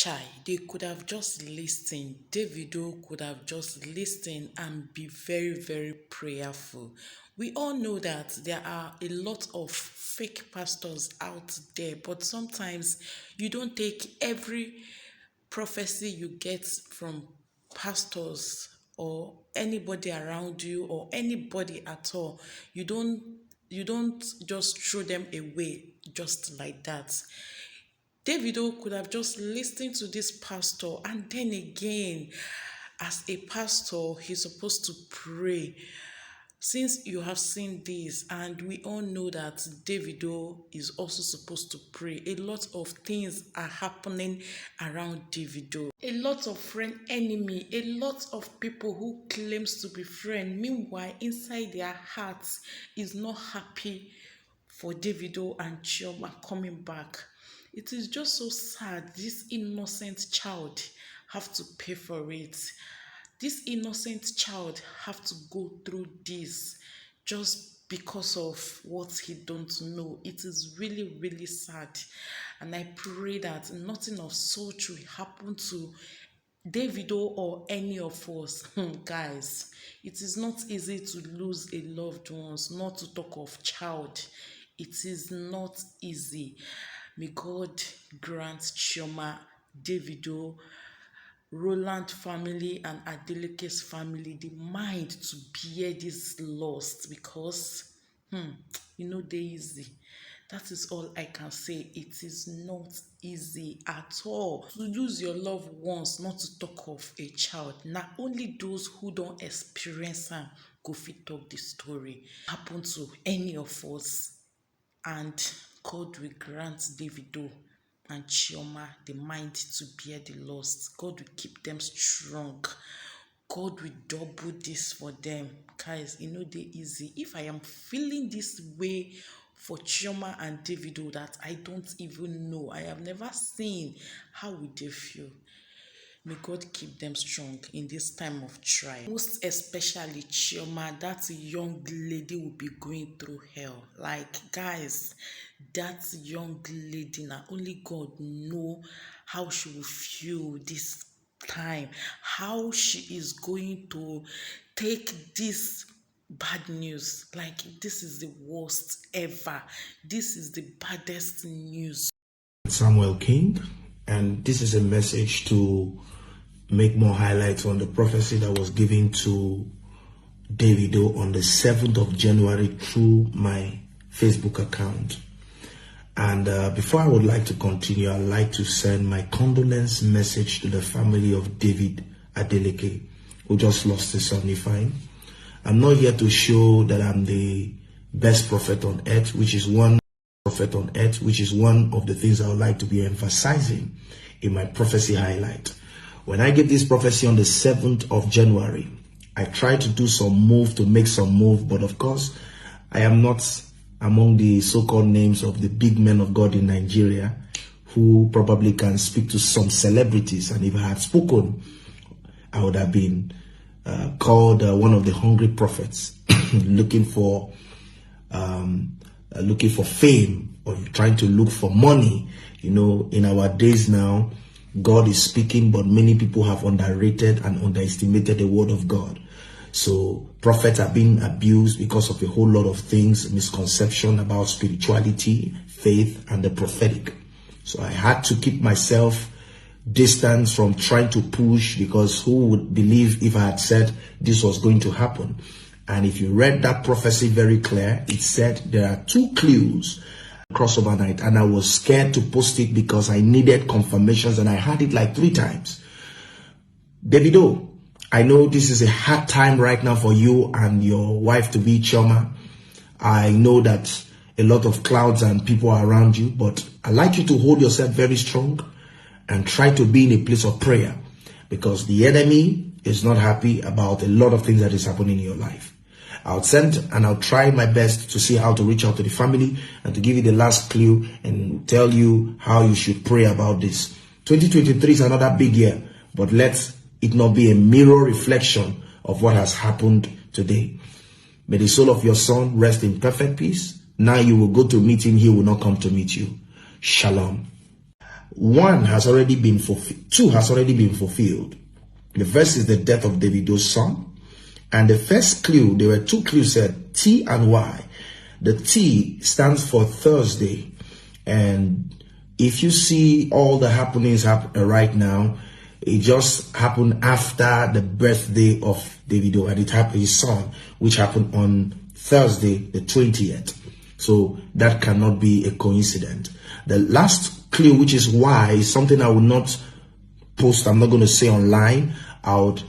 Chai, they could have just listened. Davido could have just listened and be very, very prayerful. We all know that there are a lot of fake pastors out there, but sometimes you don't take every prophecy you get from pastors or anybody around you or anybody at all. You don't just throw them away just like that. Davido could have just listened to this pastor, and then again, as a pastor, he's supposed to pray. Since you have seen this, and we all know that Davido is also supposed to pray, a lot of things are happening around Davido. A lot of friend enemy, a lot of people who claims to be friend, meanwhile inside their hearts is not happy for Davido and Chioma coming back. It is just so sad this innocent child have to pay for it. This innocent child have to go through this just because of what he don't know. It is really, really sad. And I pray that nothing of such will happen to Davido or any of us. Guys, it is not easy to lose a loved ones, not to talk of child. It is not easy. May God grant Chioma, Davido, Roland family and Adeleke's family the mind to bear this loss, because they easy. That is all I can say. It is not easy at all to lose your loved ones, not to talk of a child. Not only those who don't experience am go fit talk the story. Happen to any of us. And God will grant Davido and Chioma the mind to bear the loss. God will keep them strong. God will double this for them. Guys, they easy. If I am feeling this way for Chioma and Davido that I don't even know, I have never seen, how would they feel? May God keep them strong in this time of trial. Most especially Chioma, that young lady will be going through hell. Like, guys, that young lady, now only God know how she will feel this time, how she is going to take this bad news. Like, this is the worst ever. This is the baddest news. Samuel King, and this is a message to make more highlights on the prophecy that was given to Davido on the 7th of January through my Facebook account. And before I would like to continue, I'd like to send my condolence message to the family of David Adeleke, who just lost his son Ifeanyi. I'm not here to show that I'm the best prophet on earth, which is one of the things I would like to be emphasizing in my prophecy highlight. When I gave this prophecy on the 7th of January, I tried to do some move to make some move, but of course, I am not among the so-called names of the big men of God in Nigeria who probably can speak to some celebrities. And if I had spoken, I would have been called one of the hungry prophets looking for fame or trying to look for money. In our days now, God is speaking, but many people have underrated and underestimated the word of God. So prophets are being abused because of a whole lot of things, misconception about spirituality, faith, and the prophetic. So I had to keep myself distant from trying to push, because who would believe if I had said this was going to happen? And if you read that prophecy very clear, it said there are 2 clues across overnight, and I was scared to post it because I needed confirmations, and I had it like 3 times. Davido, I know this is a hard time right now for you and your wife to be Chioma. I know that a lot of clouds and people are around you, but I'd like you to hold yourself very strong and try to be in a place of prayer, because the enemy is not happy about a lot of things that is happening in your life. I'll try my best to see how to reach out to the family and to give you the last clue and tell you how you should pray about this. 2023 is another big year, but let it not be a mirror reflection of what has happened today. May the soul of your son rest in perfect peace. Now you will go to meet him, he will not come to meet you. Shalom. One has already been fulfilled. Two has already been fulfilled. The first is the death of Davido's son. And the first clue, there were two clues said T and Y. The T stands for Thursday. And if you see all the happenings right now, it just happened after the birthday of Davido, and it happened his son, which happened on Thursday, the 20th. So that cannot be a coincidence. The last clue, which is Y, is something I will not post. I'm not going to say online. I would,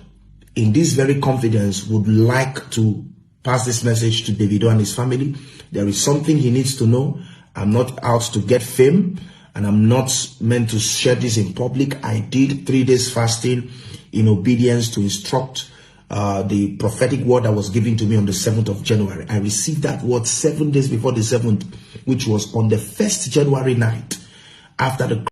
in this very confidence, would like to pass this message to Davido and his family. There is something he needs to know. I'm not out to get fame, and I'm not meant to share this in public. I did 3 days fasting in obedience to instruct the prophetic word that was given to me on the 7th of January. I received that word 7 days before the 7th, which was on the 1st January night after the